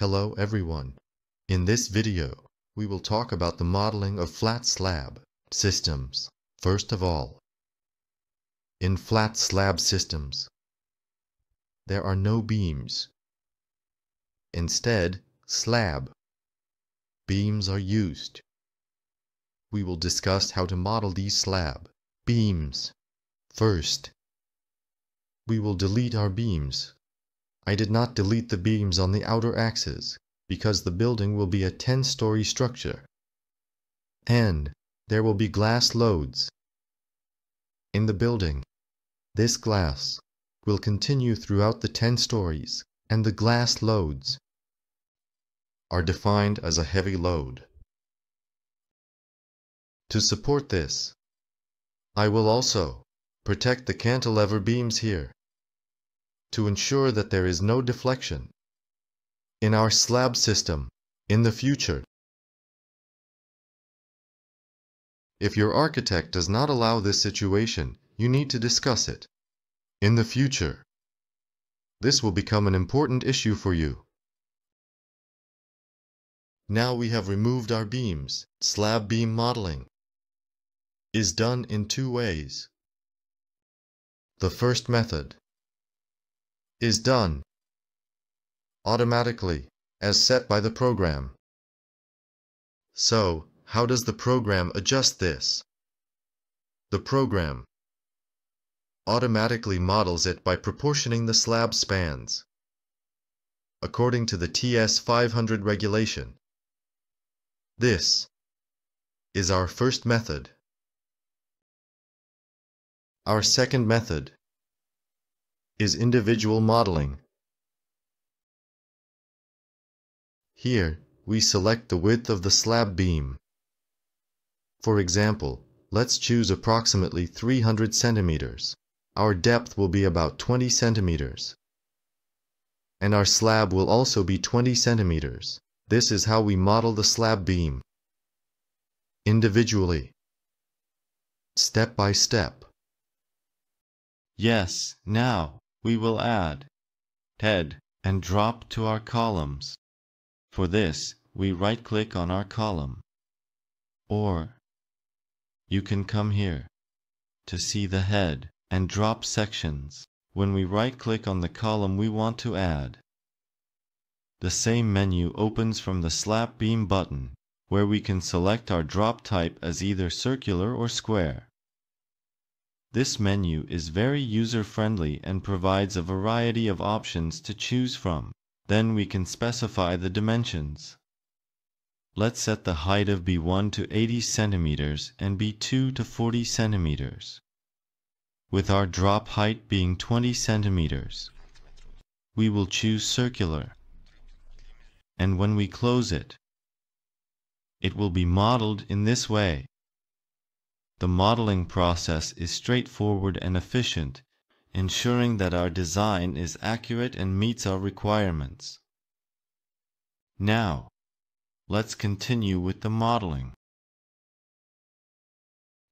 Hello everyone. In this video, we will talk about the modeling of flat slab systems. First of all, in flat slab systems, there are no beams. Instead, slab beams are used. We will discuss how to model these slab beams. First, we will delete our beams. I did not delete the beams on the outer axis because the building will be a 10-story structure, and there will be glass loads in the building. This glass will continue throughout the 10 stories, and the glass loads are defined as a heavy load. To support this, I will also protect the cantilever beams here to ensure that there is no deflection in our slab system in the future. If your architect does not allow this situation, you need to discuss it in the future. This will become an important issue for you. Now we have removed our beams. Slab beam modeling is done in two ways. The first method is done automatically as set by the program. So, how does the program adjust this? The program automatically models it by proportioning the slab spans according to the TS 500 regulation. This is our first method. Our second method is individual modeling. Here, we select the width of the slab beam. For example, let's choose approximately 300 centimeters. Our depth will be about 20 centimeters. And our slab will also be 20 centimeters. This is how we model the slab beam individually, step by step. Yes, now we will add head and drop to our columns. For this, we right-click on our column. Or you can come here to see the head and drop sections. When we right-click on the column we want to add, the same menu opens from the slab beam button, where we can select our drop type as either circular or square. This menu is very user-friendly and provides a variety of options to choose from. Then we can specify the dimensions. Let's set the height of B1 to 80 centimeters and B2 to 40 centimeters, with our drop height being 20 centimeters. We will choose circular, and when we close it, it will be modeled in this way. The modeling process is straightforward and efficient, ensuring that our design is accurate and meets our requirements. Now, let's continue with the modeling.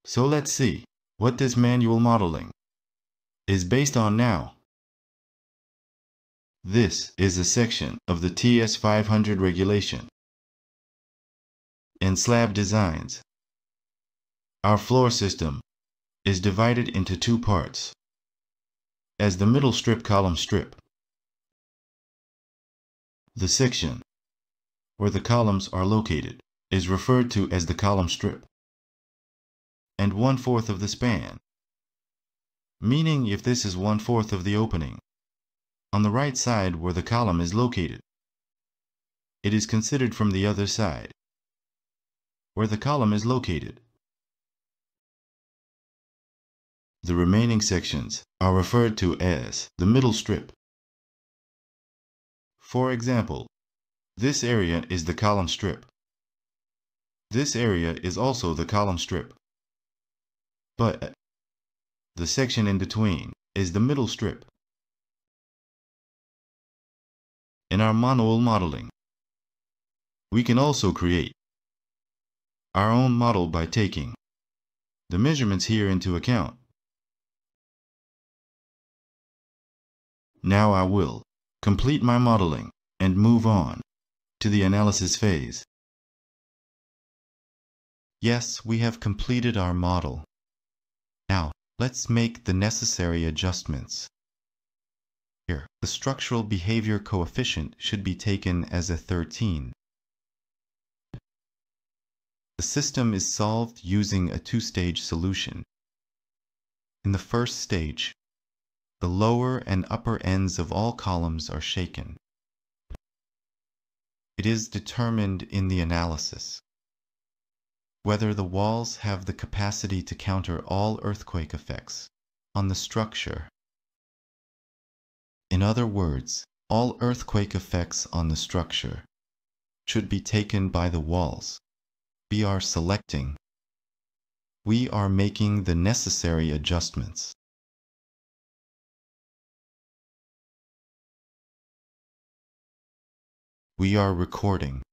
So let's see what this manual modeling is based on now. This is a section of the TS 500 regulation. In slab designs, our floor system is divided into two parts, as the middle strip column strip. The section where the columns are located is referred to as the column strip, and 1/4 of the span, meaning if this is 1/4 of the opening on the right side where the column is located, it is considered from the other side where the column is located. The remaining sections are referred to as the middle strip. For example, this area is the column strip. This area is also the column strip. But the section in between is the middle strip. In our manual modeling, we can also create our own model by taking the measurements here into account. Now I will complete my modeling and move on to the analysis phase. Yes, we have completed our model. Now, let's make the necessary adjustments. Here, the structural behavior coefficient should be taken as a 13. The system is solved using a two-stage solution. In the first stage, the lower and upper ends of all columns are shaken. It is determined in the analysis whether the walls have the capacity to counter all earthquake effects on the structure. In other words, all earthquake effects on the structure should be taken by the walls. We are selecting. We are making the necessary adjustments. We are recording.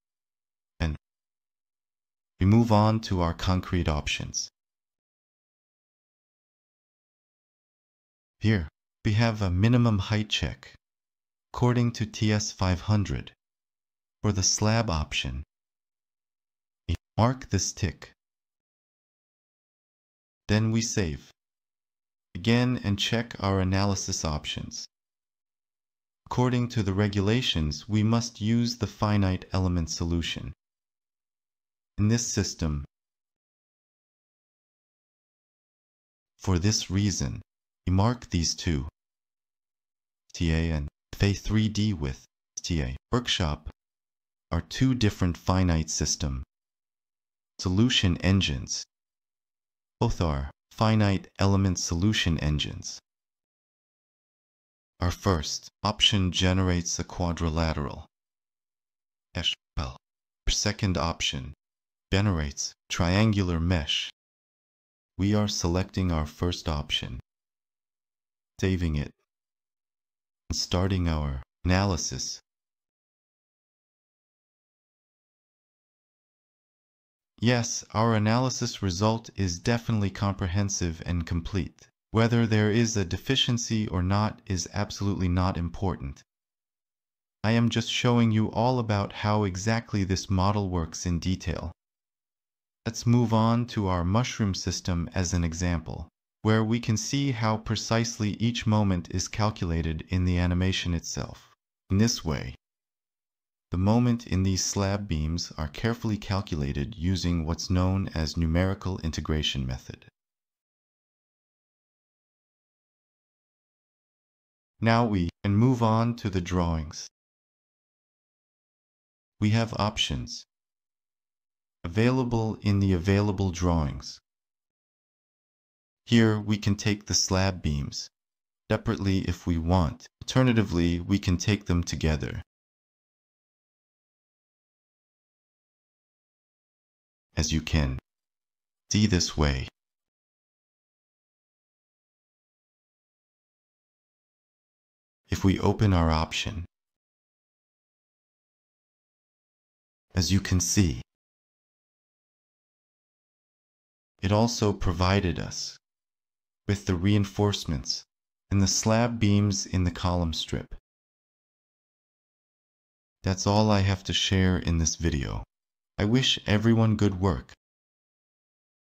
And we move on to our concrete options. Here, we have a minimum height check according to TS 500. For the slab option, mark this tick. Then we save. Again and check our analysis options. According to the regulations, we must use the finite element solution. In this system, for this reason, we mark these two, TA and FA3D with TA Workshop, are two different finite system solution engines. Both are finite element solution engines. Our first option generates a quadrilateral mesh. Our second option generates triangular mesh. We are selecting our first option, saving it, and starting our analysis. Yes, our analysis result is definitely comprehensive and complete. Whether there is a deficiency or not is absolutely not important. I am just showing you all about how exactly this model works in detail. Let's move on to our mushroom system as an example, where we can see how precisely each moment is calculated in the animation itself. In this way, the moment in these slab beams are carefully calculated using what's known as numerical integration method. Now we can move on to the drawings. We have options available in the available drawings. Here we can take the slab beams separately if we want. Alternatively, we can take them together. As you can see this way. If we open our option, as you can see, it also provided us with the reinforcements and the slab beams in the column strip. That's all I have to share in this video. I wish everyone good work.